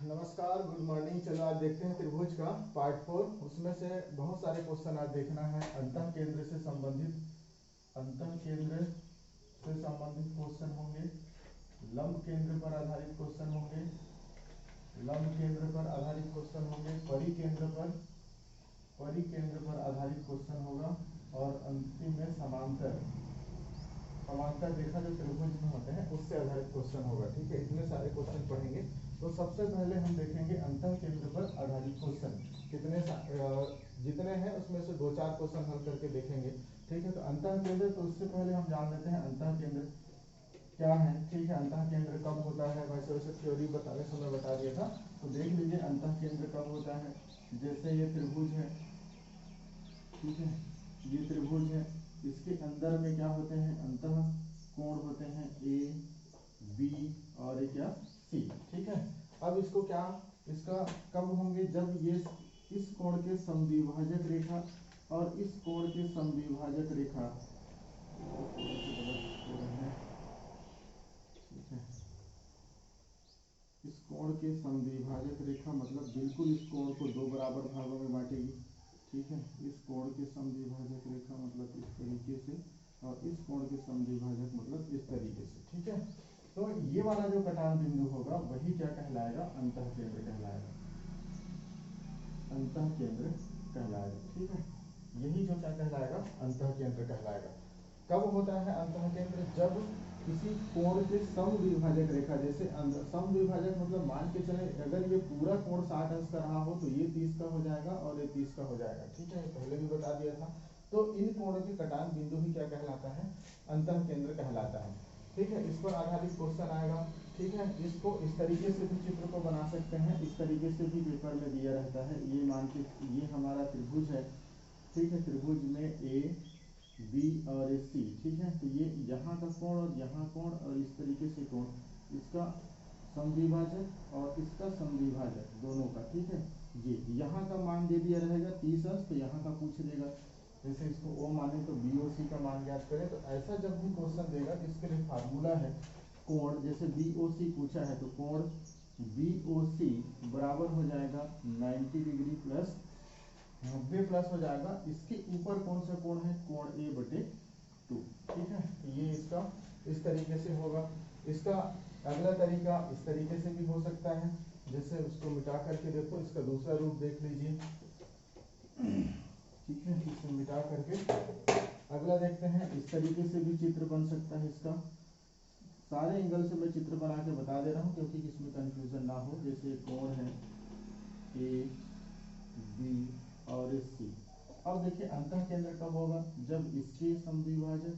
नमस्कार, good morning. चलो आज देखते हैं त्रिभुज का पार्ट 4। उसमें से बहुत सारे क्वेश्चन आज देखना है। अंतः केंद्र से संबंधित क्वेश्चन होंगे, लंब केंद्र पर आधारित क्वेश्चन होंगे, परिकेंद्र पर आधारित क्वेश्चन होगा, और अंतिम में समांतर रेखा जो त्रिभुज में होते हैं उससे आधारित क्वेश्चन होगा। ठीक है, इतने सारे क्वेश्चन पढ़ेंगे। तो सबसे पहले हम देखेंगे अंतः केंद्र पर आधारित क्वेश्चन जितने हैं उसमें से 2-4 क्वेश्चन हल करके देखेंगे। ठीक है, तो अंतः केंद्र, तो उससे पहले हम जान लेते हैं अंतः केंद्र क्या है। ठीक है, अंतः केंद्र कब होता है, वैसे थ्योरी बताने समय बता दिया था। तो देख लीजिए अंतः केंद्र कब होता है। जैसे ये त्रिभुज है, ठीक है, ये त्रिभुज है, इसके अंदर में क्या होते हैं, अंतः कोण होते हैं ए बी और ये क्या सी। ठीक है, अब इसका कब होंगे, जब ये इस कोण के समद्विभाजक रेखा और इस कोण के समद्विभाजक रेखा, ठीक है, इस कोण के समद्विभाजक रेखा मतलब बिल्कुल इस कोण को 2 बराबर भागों में बांटेगी। ठीक है, इस कोण के समद्विभाजक रेखा मतलब इस तरीके से, और इस कोण के समद्विभाजक मतलब इस तरीके से। ठीक है, तो ये वाला जो कटान बिंदु होगा वही क्या कहलाएगा, अंतः केंद्र कहलाएगा। अंतः केंद्र कहलाएगा। ठीक है, यही जो क्या कहलाएगा, अंतः केंद्र कहलाएगा। कब होता है अंतः केंद्र, जब किसी कोण के समद्विभाजक रेखा, जैसे समद्विभाजक मतलब मान के चले अगर ये पूरा कोण 60 अंश का रहा हो तो ये 30 का हो जाएगा और ये 30 का हो जाएगा। ठीक है, पहले भी बता दिया था। तो इन कोणों के कटान बिंदु ही क्या कहलाता है, अंतः केंद्र कहलाता है। ठीक है, इस पर आधारित क्वेश्चन आएगा। ठीक है, इसको इस तरीके से भी चित्र को बना सकते हैं, इस तरीके से भी पेपर में दिया रहता है। ये मान के ये हमारा त्रिभुज है। ठीक है, त्रिभुज में ए बी और सी। ठीक है, तो ये यहाँ का कोण और यहाँ कोण और इस तरीके से कोण, इसका समद्विभाजक और इसका समद्विभाजक दोनों का। ठीक है, ये यहाँ का मान दे दिया रहेगा 30 अंश, तो यहाँ का पूछ देगा। जैसे इसको ओ माने तो बी ओ सी का मान ज्ञात करें। तो ऐसा जब भी क्वेश्चन देगा तो इसके लिए फार्मूला है कोण, जैसे बी ओ सी पूछा है तो कोण बी ओ सी बराबर हो जाएगा 90 डिग्री प्लस 90 प्लस हो जाएगा, इसके ऊपर कौन सा कोण है, कोण ए बटे 2। ठीक है, तो ये इसका इस तरीके से होगा। इसका अगला तरीका इस तरीके से भी हो सकता है। जैसे उसको मिटा करके देखो, इसका दूसरा रूप देख लीजिए। ठीक है, इसे मिटा करके अगला देखते हैं। इस तरीके से भी चित्र बन सकता है। इसका सारे एंगल से मैं चित्र बना के बता दे रहा हूँ क्योंकि इसमें कंफ्यूजन ना हो। जैसे कोण है ए बी और सी। अब देखिए अंतः केंद्र कब होगा, जब इसके समद्विभाजक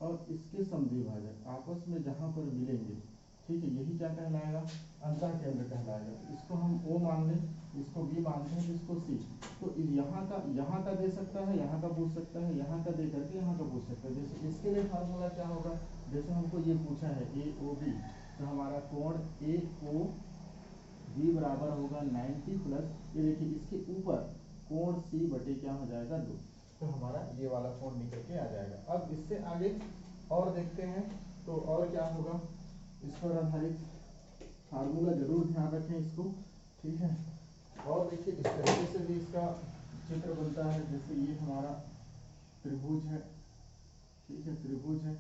और इसके समद्विभाजक आपस में जहां पर मिलेंगे। ठीक है, यही क्या कहलाएगा, अंतः केंद्र कहलाएगा। इसको हम ओ मान लें, इसको बी मानते हैं, इसको सी। तो यहाँ का दे सकता है, यहाँ का पूछ सकता है, यहाँ का दे करके यहाँ का पूछ सकता है। जैसे इसके लिए फार्मूला क्या होगा, जैसे हमको ये पूछा है ए ओ बी, तो हमारा कोण ए ओ बी बराबर होगा 90 प्लस ये देखिए इसके ऊपर कोण सी बटे क्या हो जाएगा 2। तो हमारा ये वाला कोण निकल के आ जाएगा। अब इससे आगे और देखते हैं तो और क्या होगा, इस पर आधारित फार्मूला जरूर ध्यान रखें इसको। ठीक है, और देखिए इस तरीके से भी इसका चित्र बनता है। जैसे ये हमारा त्रिभुज है। ठीक है, त्रिभुज है,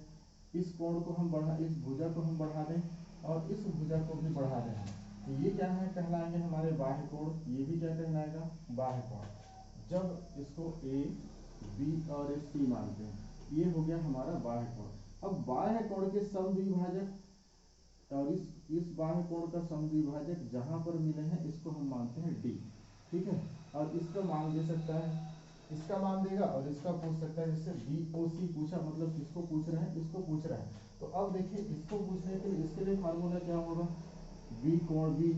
इस कोण को हम इस भुजा को हम बढ़ा दें और इस भुजा को भी बढ़ा दें, तो ये क्या है कहलाएंगे हमारे बाह्य कोण। ये भी क्या कहलाएगा, बाह्य कोण। जब इसको ए बी और सी मानते हैं, ये हो गया हमारा बाह्य कोण। अब बाह्य कोण के समद्विभाजक और इस बाह्य कोण का समद्विभाजक जहां पर मिले हैं इसको हम मानते हैं डी। ठीक है, और इसका मान दे सकता है, इसका मान देगा और इसका पूछ सकता है। जैसे बी ओ सी पूछा मतलब किसको पूछ रहे हैं, इसको पूछ रहे हैं। तो अब देखिए इसको पूछने के लिए इसके लिए फार्मूला क्या होगा, बी कोण बी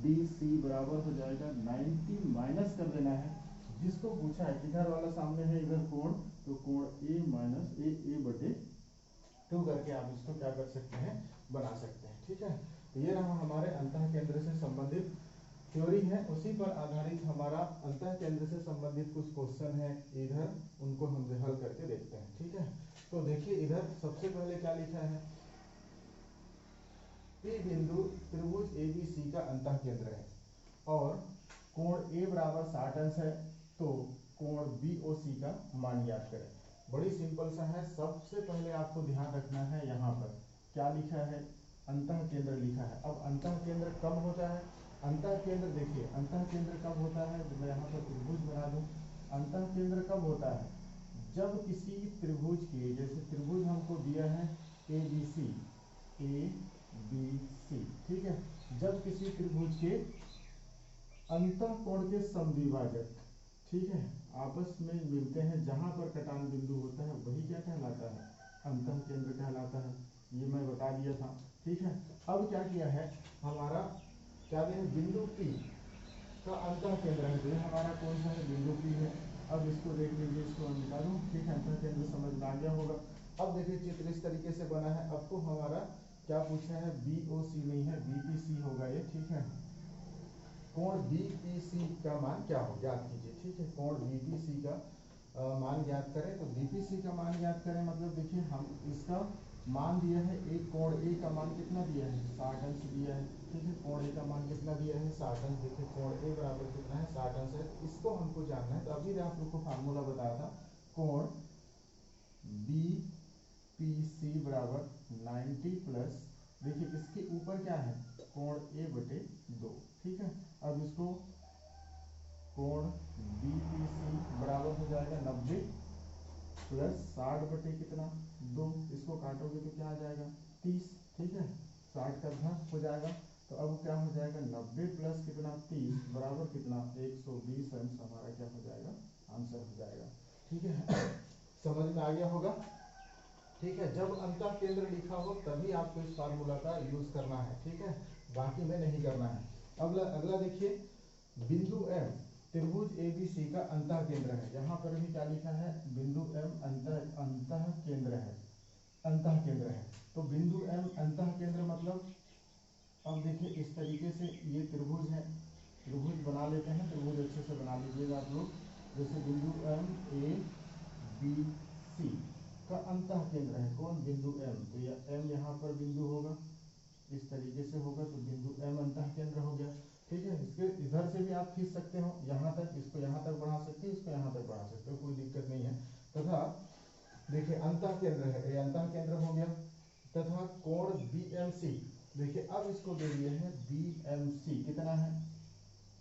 डी सी बराबर हो जाएगा 90 माइनस कर देना है जिसको पूछा है, किधर वाला सामने है इधर कोण, तो कोण ए माइनस ए बटे 2 करके आप इसको क्या कर सकते हैं, बना सकते हैं। ठीक है, तो ये रहा हमारे अंतः केंद्र से संबंधित थ्योरी है। उसी पर आधारित हमारा अंतः केंद्र से संबंधित कुछ क्वेश्चन है इधर, उनको हम हल करके देखते हैं। ठीक है, तो देखिए इधर सबसे पहले क्या लिखा है, P बिंदु त्रिभुज ABC का अंतः केंद्र है और कोण A बराबर 60 अंश है, तो कोण BOC का मान ज्ञात करें। बड़ी सिंपल सा है। सबसे पहले आपको ध्यान रखना है, यहाँ पर क्या लिखा है, अंतः केंद्र लिखा है। अब अंतः केंद्र कब होता है, अंतः केंद्र देखिए, अंतः केंद्र कब होता है, मैं यहाँ पर त्रिभुज बना दूं। अंतः केंद्र कब होता है, जब किसी त्रिभुज के, जैसे त्रिभुज हमको दिया है ABC, ABC, ठीक है, जब किसी त्रिभुज के अंतः कोण के समद्विभाजक, ठीक है, आपस में मिलते हैं, जहां पर कटान बिंदु होता है वही क्या कहलाता है, अंतः केंद्र कहलाता है। ये मैं बता दिया था, ठीक है। अब क्या किया है, हमारा क्या दिया है, बिंदु P का अंतः केंद्र है, तो ये हमारा कौन सा है, बिंदु P है। अब इसको देख लीजिए, इसको मैं मिटा दूं, ठीक है, अंतः केंद्र समझ में आ गया होगा। अब देखिए चित्र इस तरीके से बना है। अब तो हमारा क्या पूछा है, BOC नहीं है, BPC होगा ये, ठीक है। कोण BPC का मान क्या हो, ज्ञात कीजिए, ठीक है। कोण BPC का मान ज्ञात करें, तो BPC का मान ज्ञात करें मतलब देखिए, हम इसका मान दिया है, एक कोण A का मान कितना दिया है, 60 अंश दिया है, ठीक है। कोण A का मान कितना दिया है, 60 अंश। देखिए कोण A बराबर कितना है, 60 अंश है। इसको हमको जानना है, तो अभी आप लोग को फार्मूला बताया था, कोण BPC बराबर 90 प्लस, देखिए इसके ऊपर क्या है, कोण A बटे 2, ठीक है। अब इसको कोण BPC बराबर हो जाएगा 90 प्लस 60 बटे कितना 2, इसको काटोगे तो क्या आ जाएगा 30, ठीक है। 60 का घन हो जाएगा, तो अब क्या हो जाएगा 90 प्लस कितना 30 बराबर कितना 120 अंश, हमारा क्या हो जाएगा, आंसर हो जाएगा, ठीक है। समझ में आ गया होगा, ठीक है। जब अंतः केंद्र लिखा हो तभी आपको इस फार्मूला का यूज करना है, ठीक है, बाकी में नहीं करना है। अगला देखिए, बिंदु M त्रिभुज ABC का अंतः केंद्र है। यहाँ पर भी क्या लिखा है, बिंदु M अंतः केंद्र है, अंतः केंद्र है। तो बिंदु M अंतः केंद्र मतलब, अब देखिए इस तरीके से ये त्रिभुज है, त्रिभुज बना लेते हैं, त्रिभुज अच्छे से बना लीजिएगा आप लोग। जैसे बिंदु MABC का अंतः केंद्र है कौन, बिंदु M, तो यह M यहाँ पर बिंदु होगा, इस तरीके से होगा, तो बिंदु M अंतः केंद्र हो गया, ठीक है। इसके इधर से भी आप खींच सकते हो, यहाँ तक, इसको यहाँ तक बढ़ा सकते हो, इसको यहाँ तक बढ़ा सकते हो, कोई दिक्कत नहीं है। तथा देखिए अंतः केंद्र है, ये अंतः केंद्र हो गया। तथा कोण BMC, देखिए अब इसको दे दिए हैं BMC कितना है,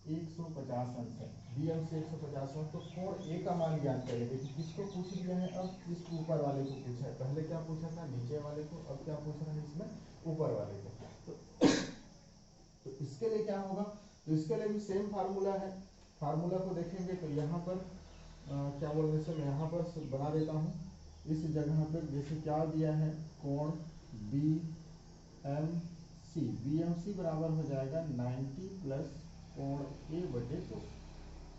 150 अंश है, BMC 150 अंश। तो कोण A का मान ज्ञात करें, देखिए किसको पूछ लिया है, अब इस ऊपर वाले को पूछा है, पहले क्या पूछा था, नीचे वाले को, अब क्या पूछ रहा है इसमें, ऊपर वाले को। तो इसके लिए क्या होगा, तो इसके लिए भी सेम फार्मूला है। फार्मूला को देखेंगे तो यहाँ पर क्या बोलने से मैं यहाँ पर बना देता हूँ, इस जगह पर जैसे क्या दिया है, कोण BMC बराबर हो जाएगा 90 प्लस कोण A बटे 2,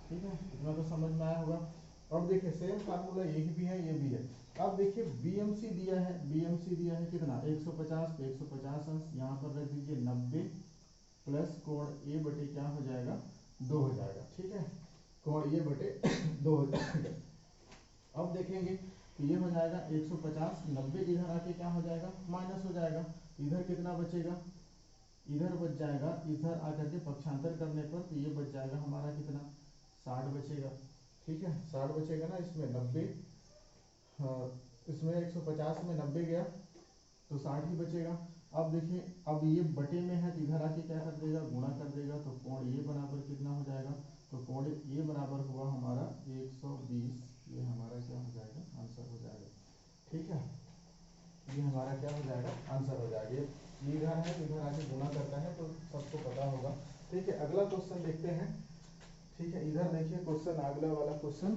ठीक है, इतना तो समझ में आया होगा। अब देखिए सेम फार्मूला ये भी है, ये भी है। अब देखिए BMC दिया है, BMC दिया है कितना 150, तो 150 अंश यहाँ पर रख दीजिए 90 प्लस कोण A बटे क्या हो जाएगा 2 हो जाएगा, ठीक है, कोण A बटे 2 हो जाएगा। अब देखेंगे तो ये हो जाएगा 150, 90 इधर आके क्या हो जाएगा, माइनस हो जाएगा, इधर कितना बचेगा, इधर बच जाएगा, इधर आकर के पक्षांतर करने पर तो ये बच जाएगा हमारा कितना 60 बचेगा, ठीक है, 60 बचेगा ना, इसमें 90, हाँ, इसमें 150 में 90 गया तो 60 ही बचेगा। अब देखिए, अब ये बटे में है तो इधर आके क्या कर देगा, गुणा कर देगा, तो कोण ये बराबर कितना हो जाएगा, तो कोण ये बराबर हुआ हमारा 120, ये हमारा क्या हो जाएगा, आंसर हो जाएगा, ठीक है, ये हमारा क्या हो जाएगा, आंसर हो जाएगा। ये इधर है, इधर आके गुणा करता है, तो सबको पता होगा, ठीक है। अगला क्वेश्चन देखते हैं, ठीक है, इधर देखिए क्वेश्चन, अगला वाला क्वेश्चन,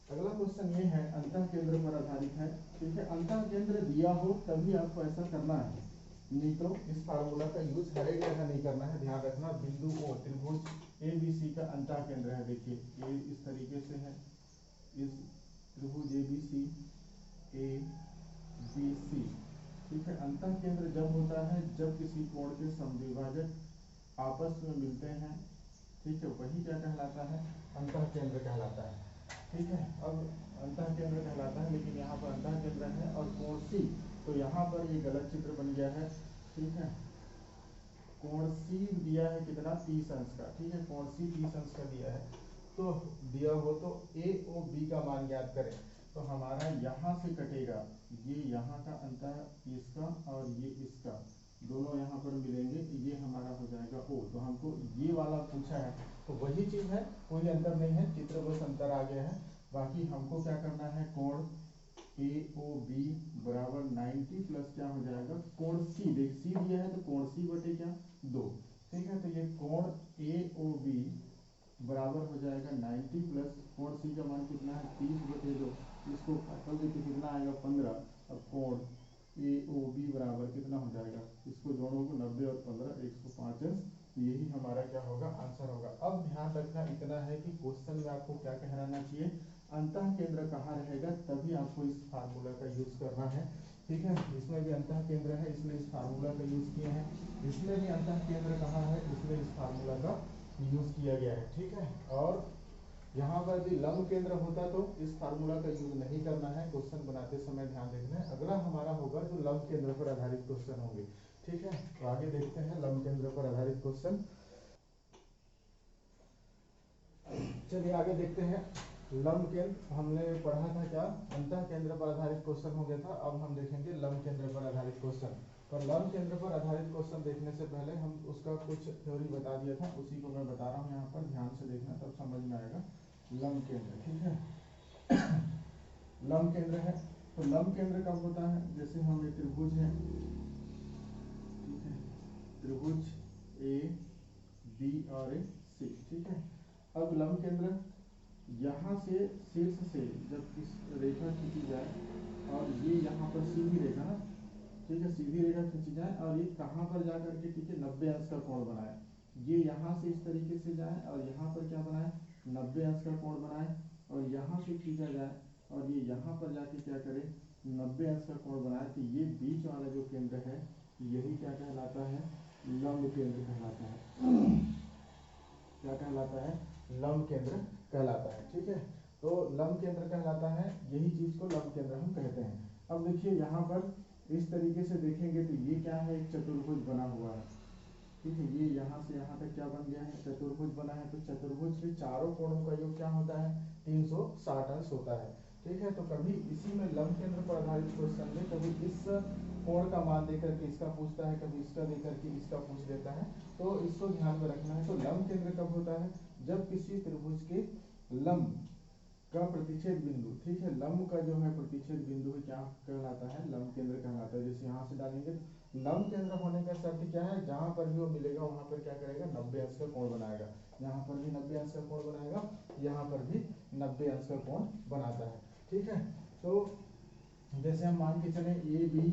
अगला क्वेश्चन ये है, अंतः केंद्र पर आधारित है, ठीक है। अंतः केंद्र दिया हो तभी आपको ऐसा करना है, नहीं तो इस फार्मूला का यूज हर एक जगह नहीं करना है, ध्यान रखना। बिंदु O त्रिभुज ABC का अंतः केंद्र है, देखिए ये इस तरीके से है, इस त्रिभुज ABC, ठीक है। अंतः केंद्र जब होता है जब किसी कोण के समद्विभाजक आपस में मिलते हैं, ठीक है, वही क्या कहलाता है, अंतः केंद्र कहलाता है, ठीक है। अब अंतः केंद्र कहलाता है, लेकिन यहाँ पर अंतः केंद्र है और कोण C, तो यहाँ पर ये गलत चित्र बन गया है, ठीक है, कोण सी दिया है कितना 30 अंश का, ठीक है, कोण सी 30 अंश का दिया है, तो दिया हो तो ए ओ बी का मान ज्ञात करें। तो हमारा यहाँ से कटेगा, ये यहाँ का अंतर इसका और ये इसका, दोनों यहाँ पर मिलेंगे, ये हमारा हो जाएगा ओ। तो हमको ये वाला पूछा है, तो वही चीज है, कोई अंतर नहीं है, चित्र बस अंतर आ गया है। बाकी हमको क्या करना है, कोण ए ओ बी बराबर 90 प्लस क्या हो जाएगा, कोण सी, देख सी दिया है तो कोण सी बटे क्या 2, ठीक है। तो ये कोण ए ओ बी बराबर हो जाएगा 90 प्लस कोण सी का मान कितना है 30 बटे 2, इसको काटोगे तो कितना आएगा 15। अब कोण ए ओ बी बराबर कितना हो जाएगा, इसको जोड़ोगे 90 और 15 105 अंश, यही हमारा क्या होगा आंसर होगा। अब ध्यान रखना इतना है कि क्वेश्चन में आपको क्या कहना चाहिए, अंतः केंद्र कहाँ रहेगा, तभी आपको इस फार्मूला का यूज करना है, ठीक है। इसमें भी अंतः केंद्र है, इसलिए इस फार्मूला का यूज किए हैं, इसमें भी अंतः केंद्र कहाँ है, इसलिए इस फार्मूला का यूज किया गया है, ठीक है। और यहाँ पर भी लंब केंद्र होता तो इस फार्मूला का यूज नहीं करना है, क्वेश्चन बनाते समय ध्यान रखना है। अगला हमारा होगा जो लंब केंद्र पर आधारित क्वेश्चन होंगे, ठीक है। तो आगे देखते हैं लंब केंद्र पर आधारित क्वेश्चन। चलिए आगे देखते हैं लंब केंद्र। हमने पढ़ा था क्या, अंतः केंद्र पर आधारित क्वेश्चन हो गया था, अब हम देखेंगे लंब केंद्र पर आधारित क्वेश्चन। पर लंब केंद्र पर आधारित क्वेश्चन देखने से पहले हम उसका कुछ थ्योरी बता दिया था, उसी को मैं बता रहा हूँ यहाँ पर, ध्यान से देखना तब समझ में आएगा। लंब केंद्र, ठीक है। लंब केंद्र है, तो लंब केंद्र कब होता है, जैसे हम एक त्रिभुज है, ठीक है, त्रिभुज ए बी और ए सी, ठीक है। अब लंब केंद्र यहाँ से शीर्ष से जब इस रेखा खींची जाए और ये यहाँ पर सीधी रेखा ना, ठीक है, सीधी रेखा खींची जाए और ये कहाँ पर जा करके, ठीक है, 90 अंश का कोण बनाए, ये यहाँ से इस तरीके से जाए और यहाँ पर क्या बनाए 90 अंश का कोण बनाए, और यहाँ से खींचा जाए और ये यहाँ पर जाके क्या करे 90 अंश का कोण बनाए, तो ये बीच वाला जो केंद्र है यही क्या कहलाता है, लंब केंद्र कहलाता है। क्या कहलाता है, लंब केंद्र कहलाता है, ठीक है। तो लंब केंद्र कहलाता है, यही चीज को लंब केंद्र हम कहते हैं। अब देखिए यहाँ पर इस तरीके से देखेंगे तो ये क्या है, एक चतुर्भुज बना हुआ है, ठीक है, ये यहाँ से यहाँ तक क्या बन गया है, चतुर्भुज बना है। तो चतुर्भुज के चारों कोणों का योग क्या होता है, 360 अंश होता है, ठीक है। तो कभी इसी में लंब केंद्र पर आधारित क्वेश्चन में कभी इस कोण का मान देकर के इसका पूछता है, कभी इसका देकर के इसका पूछ देता है, तो इसको ध्यान में रखना है। तो लंब केंद्र कब होता है, जब किसी त्रिभुज के लंब का प्रतिच्छेद बिंदु, ठीक है, लंब का जो है प्रतिच्छेद बिंदु क्या कहलाता है, लंब केंद्र कहलाता है। जैसे यहाँ से डालेंगे, लंब केंद्र होने का शर्त क्या है, जहां पर भी वो मिलेगा वहां पर क्या करेगा 90 अंश का कोण बनाएगा, यहाँ पर भी 90 अंश का कोण बनाएगा, यहाँ पर भी 90 अंश का कोण बनाता है, ठीक है। तो जैसे हम मान के चले ए बी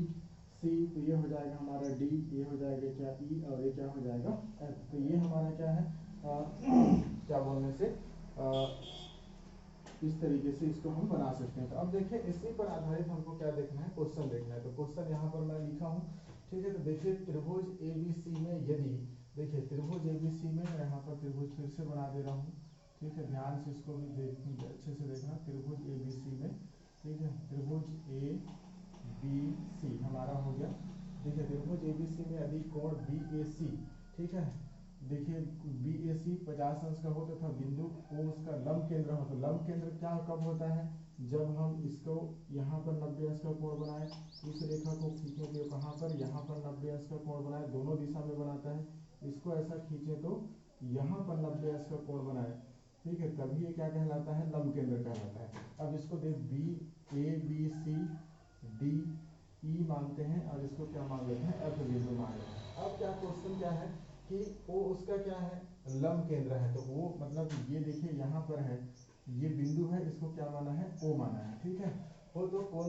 सी, तो ये हो जाएगा हमारा डी, ये हो जाएगा क्या ई, और ये क्या हो जाएगा एफ। तो ये हमारा क्या है क्या बोलने से इस तरीके से इसको हम बना सकते हैं। तो अब देखिए इसी पर आधारित हमको क्या देखना है, क्वेश्चन देखना है। तो क्वेश्चन यहाँ पर मैं लिखा हूँ, ठीक है। तो देखिए त्रिभुज एबीसी में यदि, देखिए त्रिभुज एबीसी में मैं यहाँ पर त्रिभुज फिर से बना दे रहा हूँ, ठीक है, ध्यान से इसको भी अच्छे से देखना। त्रिभुज एबीसी में, ठीक है, त्रिभुज ए बी सी हमारा हो गया, ठीक है। त्रिभुज एबीसी में यदि कोण बी ए सी, ठीक है, देखिए बी ए सी 50 अंश का हो तथा बिंदु ओ उसका लंब केंद्र हो, तो लंब केंद्र क्या कब होता है, जब हम इसको यहाँ पर 90 अंश का कोण बनाए, इस रेखा को खींचेंगे कहाँ पर, यहाँ पर 90 अंश का कोण बनाए, दोनों दिशा में बनाता है, इसको ऐसा खींचे तो यहाँ पर 90 अंश का कोण बनाए, ठीक है, तभी ये क्या कहलाता है, लंब केंद्र कहलाता है। अब इसको देख B A B C D E मानते हैं और इसको क्या मान लेते हैं, एफ बिंदु मान लेते हैं। अब क्या क्वेश्चन क्या है कि वो उसका क्या है, लंब केंद्र है, तो वो मतलब ये देखिए यहाँ पर है, ये बिंदु है, इसको क्या माना है, ओ माना है, ठीक है। हो तो कौन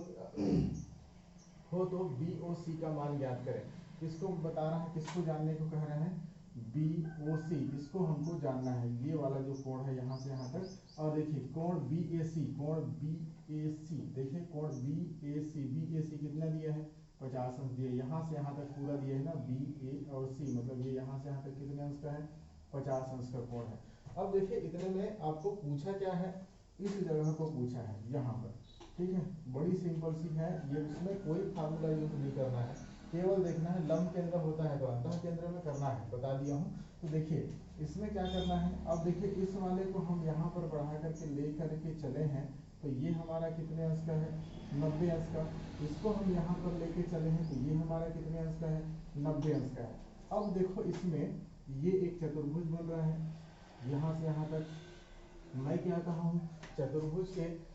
हो तो बी ओ सी का मान ज्ञात करें। किसको बता रहा है, किसको जानने को कह रहे हैं, बी ओ सी, इसको हमको जानना है, ये वाला जो कोण है यहाँ से यहाँ तक। और देखिए कोण बी ए सी, कोण बी ए सी, देखिए कोण बी ए सी कितना दिया है 50 अंश दिया, यहाँ से यहाँ तक पूरा दिया है ना, बी ए और सी, मतलब ये यहाँ से यहाँ तक कितने अंश का है, 50 अंश का कोण है। अब देखिए इतने में आपको पूछा क्या है, इस जगह को पूछा है यहाँ पर, ठीक है, बड़ी सिंपल सी है ये, इसमें कोई फार्मूला यूज नहीं करना है, केवल देखना है लंब केंद्र होता है तो अंतः केंद्र में करना है, बता दिया हूँ। तो देखिए इसमें क्या करना है, अब देखिए इस वाले को हम यहाँ पर बढ़ा करके ले करके चले हैं तो ये हमारा कितने अंश का है, 90 अंश का। इसको हम यहाँ पर लेके चले हैं तो ये हमारा कितने अंश का है, 90 अंश का है। अब देखो इसमें ये एक चतुर्भुज बन रहा है, यहाँ से यहाँ तक मैं क्या कहा हूँ, चतुर्भुज के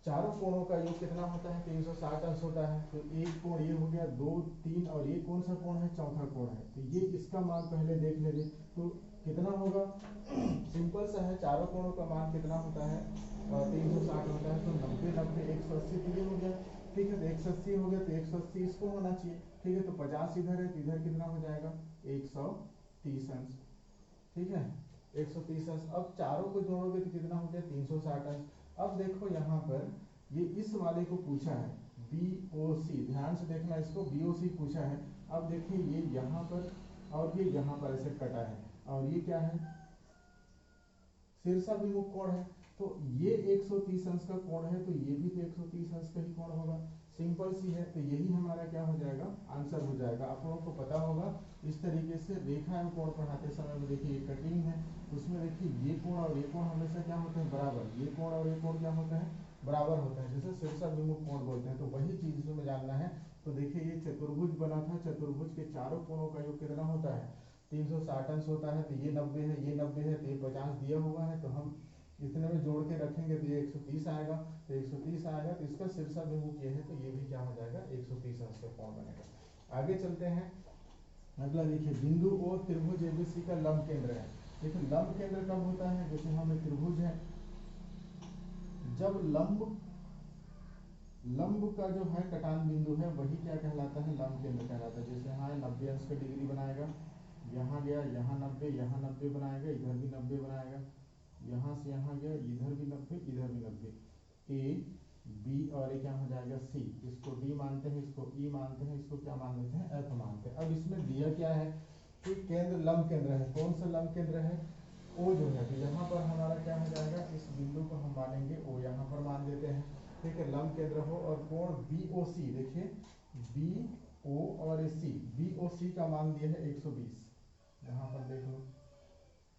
चारों कोणों का योग कितना होता है, 360 अंश होता है। तो एक कोण ये हो गया, 2 3 और ये कौन सा कोण है, चौथा कोण है। तो ये इसका मान पहले देख लेंगे तो कितना होगा, सिंपल सा है, चारों कोणों का मान कितना होता है, 360 होता है। तो 90 90 180 तो ये हो गया, ठीक है। तो 180 हो गया तो 180 इसको होना चाहिए, ठीक है। तो 50 इधर है तो इधर कितना हो जाएगा, 130 अंश, ठीक है, 130 अंश। अब चारों को जोड़ोगे तो कितना हो गया, 360 अंश। अब देखो यहाँ पर ये इस वाले को पूछा है BOC, ध्यान से देखना इसको, BOC पूछा है। अब देखिए ये यहाँ पर और ये यहाँ पर ऐसे कटा है और ये क्या है, शीर्षाभिमुख कोण है। तो ये 130 अंश का कोण है तो ये भी तो 130 अंश का ही कोण होगा, सिंपल सी है। तो यही हमारा क्या हो जाएगा, आंसर हो जाएगा। आप लोगों को पता होगा इस तरीके से रेखा एवं कोण पढ़ाते समय में देखिए कटिंग है, उसमें देखिए ये कोण और ये कोण हमेशा क्या होते हैं, बराबर। ये कोण और ये कोण क्या होता है, बराबर होता है, जैसे शीर्षाभिमुख कोण बोलते हैं। तो वही चीज इसमें जानना है। तो देखिए ये चतुर्भुज बना था, चतुर्भुज के चारों कोणों का योग कितना होता है, 360 अंश होता है। तो ये 90 है, ये 90 है, तो ये 50 दिया हुआ है, तो हम इतने में जोड़ के रखेंगे तो ये 130 आएगा। तो 130 आएगा तो इसका शीर्षाभिमुख ये है तो ये भी क्या हो जाएगा, 130 अंश का कोण बनेगा। आगे चलते हैं, अगला देखिए बिंदु O त्रिभुज ABC का लंब केंद्र है। देखिए लंब केंद्र कब होता है, जैसे हमें त्रिभुज है, जब लंब का जो है कटान बिंदु है वही क्या कहलाता है, लंब केंद्र कहलाता है। जैसे यहाँ 90 अंश का डिग्री बनाएगा, यहाँ गया, यहाँ 90, यहाँ 90 बनाएगा, इधर भी 90 बनाएगा, यहाँ से यहाँ गया, इधर भी 90, इधर भी 90। A B और ये क्या हो जाएगा C, इसको D मानते हैं, इसको E मानते हैं, इसको क्या मान लेते हैं, F मानते हैं। अब इसमें दिया क्या है कि केंद्र लंब केंद्र है, कौन सा लंब केंद्र है, O जो है। तो यहाँ पर हमारा क्या हो जाएगा, इस बिंदु को हम मानेंगे O, यहाँ पर मान देते हैं, ठीक है। लंब केंद्र हो और कोण BOC, देखिए BO और C, BOC का मान दिया है 120, यहाँ पर देख लो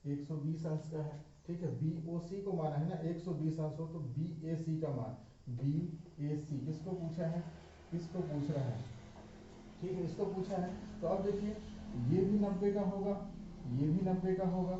120 अंश का है, ठीक है। BOC को माना है ना 120 अंश हो, तो BAC का मान, BAC किसको पूछा है, किसको पूछ रहा है, ठीक है, इसको पूछा है। तो अब देखिए ये भी 90 का होगा, ये भी 90 का होगा,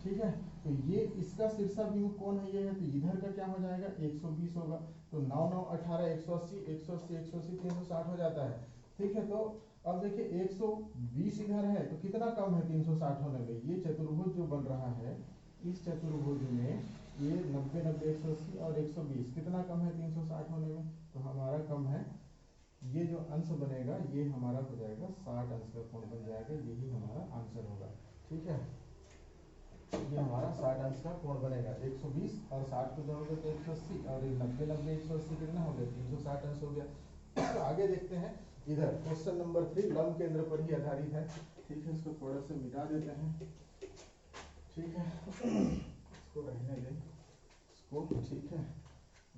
ठीक है। तो ये इसका शीर्षाभिमुख कौन है, ये है, तो इधर का क्या हो जाएगा, 120 होगा। तो 9 9 18 180 180 180 360 हो जाता है, ठीक है। तो अब देखिए 120 इधर है तो कितना कम है 360 होने में, ये चतुर्भुज जो बन रहा है, इस चतुर्भुज में ये 90 90 180 और 120 कितना कम है 360 होने में, तो हमारा कम है। ये जो अंश बनेगा ये हमारा हो जाएगा 60 अंश का कोण बन जाएगा, यही हमारा आंसर होगा, ठीक है। ये हमारा 60 अंश का कोण बनेगा, 120 और 60 को जोड़ोगे तो 180 और 90 90 180 कितना हो गया, 360 अंश हो गया। तो आगे देखते हैं, इधर क्वेश्चन नंबर 3 लंब केंद्र पर ही आधारित है, ठीक है। इसको थोड़ा सा मिटा देते हैं, ठीक है, इसको रहने दें इसको, ठीक है।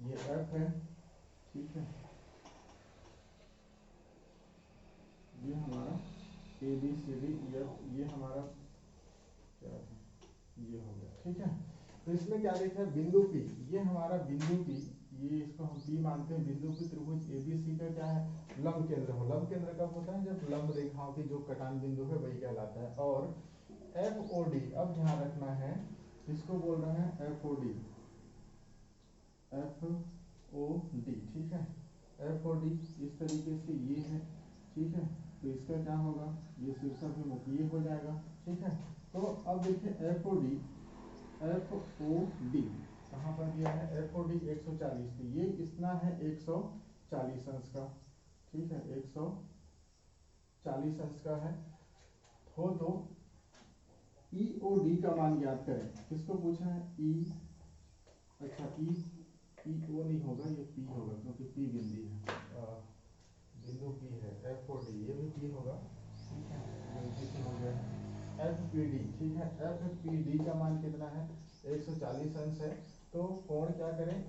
ये F है, ठीक है, ये हमारा ABCDEF, ये हमारा क्या है, ये हो गया, ठीक है। तो इसमें क्या देखा है, बिंदु P, ये हमारा बिंदु P, ये इसको हम P मानते हैं। बिंदु P त्रिभुज ABC का क्या है, लंब केंद्र हो। लंब केंद्र कब होता है, जब लंब रेखाओं की जो कटान बिंदु है वही कहलाता है। और FOD, अब ध्यान रखना है, इसको बोल रहे हैं FOD, FOD, ठीक है। FOD इस तरीके से ये है, ठीक है। तो इसका क्या होगा, ये शीर्षाभिमुख ये हो जाएगा, ठीक है। तो अब देखिए FOD कहाँ पर दिया है, FOD 140, तो ये कितना है 140 अंश का, ठीक है, 140 अंश का है। तो EOD का मान ज्ञात करें, किसको पूछा है, अच्छा EO नहीं होगा, ये P होगा, क्योंकि P बिंदु है, बिंदु P है, FOD ये भी P होगा, ठीक है, गलती हो गया। FPD, ठीक है, FPD का मान कितना है, 140 अंश है। तो कोण क्या करें,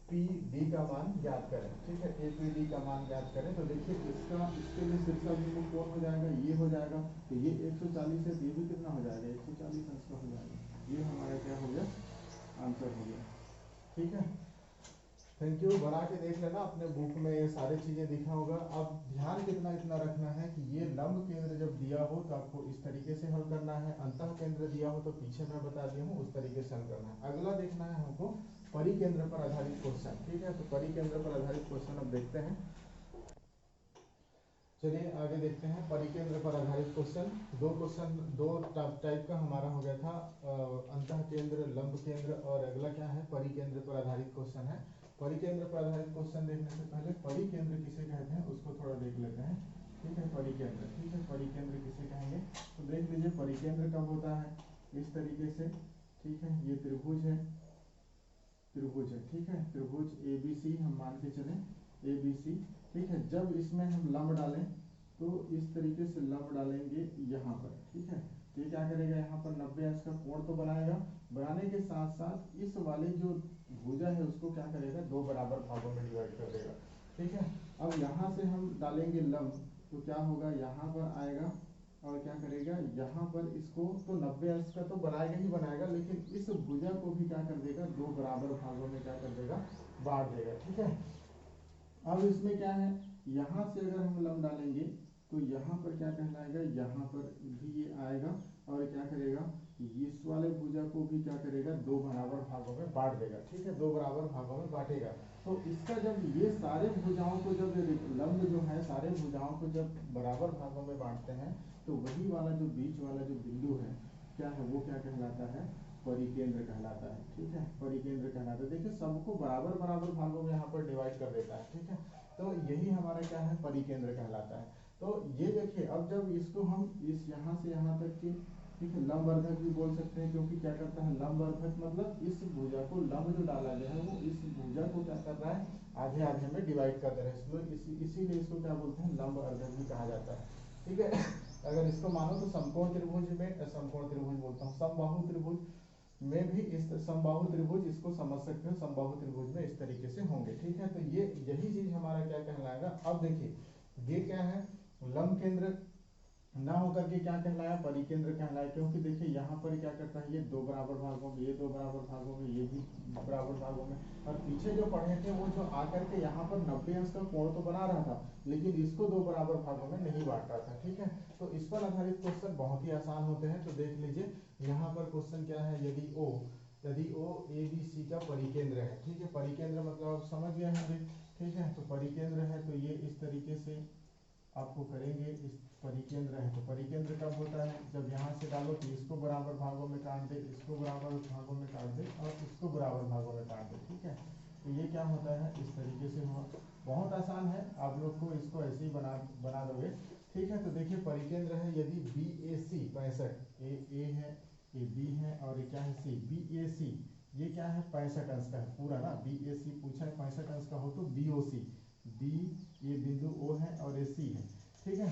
पी डी का मान ज्ञात करें। ठीक है, ए पी डी का मान ज्ञात करें। तो देखिए इसके लिए शीर्षाभिमुख कोण हो जाएगा, ये हो जाएगा। तो ये 140 है, तो ये भी कितना हो जाएगा, 140 अंश का हो जाएगा। ये हमारा क्या हो गया, आंसर हो गया। ठीक है, थैंक यू। बना के देख लेना, अपने बुक में ये सारी चीजें दिखा होगा। अब ध्यान कितना इतना रखना है कि ये लंब केंद्र जब दिया हो तो आपको इस तरीके से हल करना है, अंतः केंद्र दिया हो तो पीछे मैं बता दिया हूँ उस तरीके से हल करना है। अगला देखना है हमको परिकेंद्र पर आधारित क्वेश्चन। ठीक है, तो परिकेंद्र पर आधारित क्वेश्चन अब देखते हैं। चलिए आगे देखते हैं परिकेंद्र पर आधारित क्वेश्चन। दो टाइप का हमारा हो गया था, अंतः केंद्र, लंब केंद्र, और अगला क्या है, परिकेंद्र पर आधारित क्वेश्चन है। परिकेंद्र पर आधारित क्वेश्चन देखने से पहले परिकेंद्र किसे कहते हैं उसको थोड़ा देख लेते हैं। ठीक है, परिकेंद्र, ठीक है, परिकेंद्र किसे कहेंगे तो देख लीजिए परिकेंद्र कब होता है, इस तरीके से। ठीक है, ये त्रिभुज है, त्रिभुज है। ठीक है, त्रिभुज ABC हम मान के चलें, ABC। ठीक है, जब इसमें हम लंब डालें तो इस तरीके से लंब डालेंगे यहाँ पर। ठीक है, तो ये क्या करेगा, यहाँ पर 90 अंश का कोण तो बनाएगा, बनाने के साथ साथ इस वाले जो भुजा है उसको क्या करेगा, दो बराबर भागों में डिवाइड कर देगा। ठीक है, अब यहाँ से हम डालेंगे लंब तो क्या होगा, यहाँ पर आएगा और क्या करेगा, यहाँ पर इसको तो 90 अंश का तो बनाएगा ही बनाएगा, लेकिन इस भुजा को भी क्या कर देगा, दो बराबर भागों में क्या कर देगा, बांट देगा। ठीक है, अब इसमें क्या है, यहाँ से अगर हम लंब डालेंगे तो यहाँ पर क्या कहलाएगा, यहाँ पर भी ये आएगा और क्या करेगा, इस वाले भुजा को भी क्या करेगा, दो बराबर भागों में बांट देगा। ठीक है, दो बराबर भागों में बांटेगा। तो इसका जब ये सारे भुजाओं को जब लंब जो है सारे भुजाओं को जब बराबर भागों में बांटते हैं तो वही वाला जो बीच वाला जो बिंदु है क्या है, वो क्या कहलाता है, परिकेंद्र कहलाता है। ठीक है, परिकेंद्र कहलाता है। देखिए सबको बराबर बराबर भागों में यहाँ पर डिवाइड कर देता है। ठीक है, तो यही हमारा क्या है, परिकेंद्र कहलाता है। तो ये देखिए अब जब इसको हम इस यहाँ से यहाँ तक की, ठीक है, लंब अर्धक भी बोल सकते हैं, क्योंकि क्या करता है लंब अर्धक मतलब इस भुजा को लंब जो डाला गया है वो इस भुजा को क्या कर रहा है, आधे आधे में डिवाइड कर दे रहा है, इसीलिए इसको क्या बोलते हैं, लंब अर्धक भी कहा जाता है। ठीक है, अगर इसको मानो तो समकोण त्रिभुज में, समकोण त्रिभुज बोलता हूँ, समबाहु त्रिभुज में भी इस समबाहु त्रिभुज इसको समझ सकते हो, समबाहु त्रिभुज में इस तरीके से होंगे। ठीक है, तो ये यही चीज हमारा क्या कहलाएगा। अब देखिए ये क्या है, लंब केंद्र ना होकर के क्या कहलाया, परिकेंद्र कहलाया, क्योंकि देखिए यहाँ पर क्या करता है, ये दो बराबर भागों में, ये दो बराबर भागों में, ये भी बराबर भागों में, और पीछे जो पढ़े थे वो जो आकर के यहाँ पर 90 अंश का कोण तो बना रहा था, लेकिन इसको दो बराबर भागों में नहीं बांट रहा था। ठीक है, तो इस पर आधारित क्वेश्चन बहुत ही आसान होते हैं। तो देख लीजिए यहाँ पर क्वेश्चन क्या है, यदि ओ ABC का परिकेंद्र है। ठीक है, परिकेंद्र मतलब आप समझ गए होंगे। ठीक है, तो परिकेंद्र है तो ये इस तरीके से आपको करेंगे, इस परिकेंद्र है तो परिकेंद्र कब होता है, जब यहाँ से डालो तो इसको बराबर भागों में काट दे, इसको बराबर भागों में काट दे और इसको बराबर भागों में काट दे। ठीक है, तो ये क्या होता है, इस तरीके से हुआ। बहुत आसान है, आप लोग को इसको ऐसे ही बना दोगे। ठीक है, तो देखिए परिकेंद्र है, यदि BAC 65, ए है, ये B है और ये क्या है C, BAC ये क्या है 65 अंश का है पूरा ना, BAC पूछा है 65 अंश का हो तो BOC, B ये बिंदु O है और ये C है। ठीक है,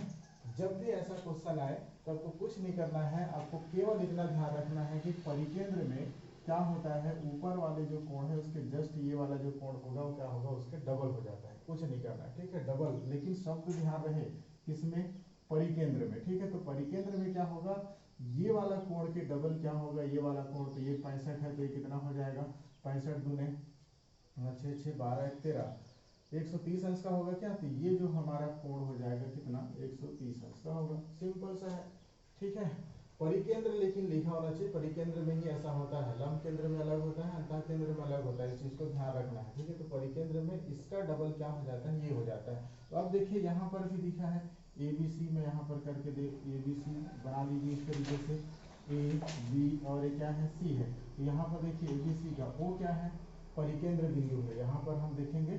जब भी ऐसा क्वेश्चन आए तो आपको कुछ नहीं करना है, आपको केवल इतना ध्यान रखना है कि परिकेंद्र में क्या होता है, ऊपर वाले जो कोण है उसके जस्ट ये वाला जो कोण होगा वो क्या होगा, उसके डबल हो जाता है, कुछ नहीं करना है। ठीक है, डबल, लेकिन शब्द ध्यान रहे किसमें, परिकेंद्र में। ठीक है, तो परिकेंद्र में क्या होगा, ये वाला कोण के डबल क्या होगा, ये वाला कोण, तो ये 65 है तो ये कितना हो जाएगा, 65 दूने 6 6 12 13, 130 अंश का होगा क्या, तो ये जो हमारा कोण हो जाएगा कितना, 130 अंश का होगा। सिंपल सा है। ठीक है, परिकेंद्र लेकिन लिखा होना चाहिए, परिकेंद्र में ही ऐसा होता है, लंब केंद्र में अलग होता है, अंतः केंद्र में अलग होता है, इस चीज को ध्यान रखना है। ठीक है, तो परिकेंद्र में इसका डबल क्या हो जाता है, ये हो जाता है। तो अब देखिए यहाँ पर भी लिखा है ABC में, यहाँ पर करके दे ABC बना लीजिए इस तरीके से, AB और ये क्या है C है। तो यहाँ पर देखिए ABC का O क्या है, परिकेंद्र बिंदु है। यहाँ पर हम देखेंगे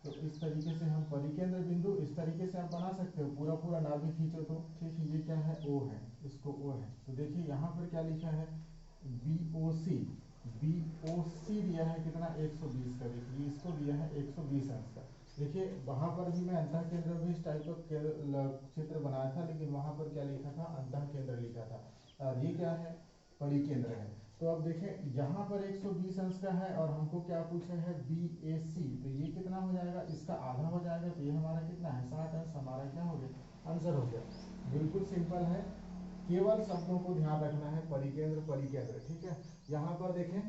तो इस तरीके से हम परिकेंद्र बिंदु इस तरीके से आप बना सकते हो, पूरा पूरा ना भी खींचो तो। ठीक है, ये क्या है, O है, इसको O है, तो देखिए यहाँ पर क्या लिखा है, BOC दिया है कितना, 120 का। देखिए इसको दिया है 120 अंश का। देखिए वहां पर भी मैं अंतः केंद्र भी इस टाइप का चित्र बनाया था, लेकिन वहां पर क्या लिखा था, अंतः केंद्र लिखा था, और ये क्या है, परिकेंद्र है। तो अब देखें यहाँ पर 120 अंश का है और हमको क्या पूछा है BAC, तो ये कितना हो जाएगा, इसका आधा हो जाएगा, तो ये हमारा कितना है 60 अंश, हमारा क्या हो गया आंसर हो गया। बिल्कुल सिंपल है, केवल शब्दों को ध्यान रखना है, परिकेंद्र परिकेंद्र, ठीक है। यहाँ पर देखें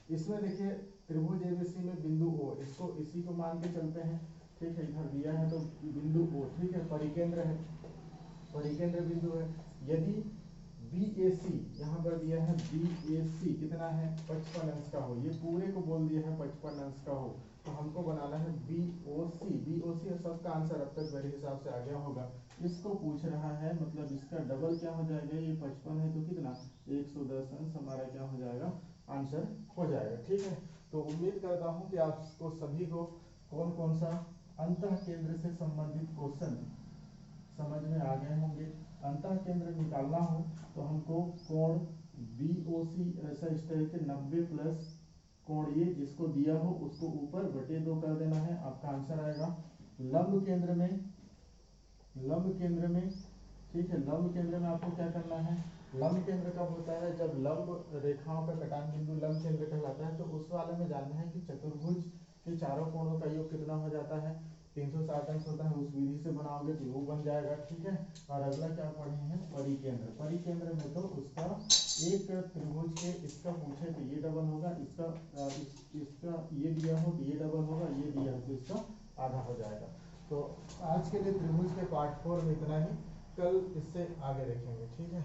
इसमें देखिए त्रिभुज ABC में बिंदु O, इसको इसी को मान के चलते हैं, ठीक है, इधर दिया है तो बिंदु O, ठीक है, परिकेंद्र है, परिकेंद्र बिंदु है। यदि BAC यहाँ पर दिया है BAC कितना है 55 अंश का हो, ये पूरे को बोल दिया है 55 अंश का हो, तो हमको बनाना है BOC और सबका आंसर अब तक मेरे हिसाब से आ गया होगा। इसको पूछ रहा है मतलब इसका डबल क्या हो जाएगा, ये 55 है तो कितना 110 अंश हमारा क्या हो जाएगा आंसर हो जाएगा, ठीक है। तो उम्मीद करता हूँ कि आपको सभी को कौन कौन सा अंतः केंद्र से संबंधित क्वेश्चन समझ में आ गए होंगे। अंतः केंद्र निकालना हो तो हमको कोण BOC ऐसा इस तरह के 90 प्लस कोण ये जिसको दिया हो उसको ऊपर बटे 2 कर देना है, आपका आंसर आएगा। लंब केंद्र में ठीक है, लंब केंद्र में आपको क्या करना है, लंब केंद्र कब होता है जब लंब रेखाओं का कटान बिंदु लंब केंद्र कहलाता है, तो उस वाले में जानना है कि चतुर्भुज के चारों कोणों का योग कितना हो जाता है, 360 अंश होता है, उस विधि से बनाओगे तो वो बन जाएगा, ठीक है। और अगला क्या पढ़े हैं परिकेंद्र, परिकेंद्र में तो उसका एक त्रिभुज के इसका पूछे तो ये डबल होगा, इसका ये दिया हो तो ये डबल होगा, ये दिया हो तो इसका आधा हो जाएगा। तो आज के लिए त्रिभुज के पार्ट 4 में इतना ही, कल इससे आगे देखेंगे, ठीक है।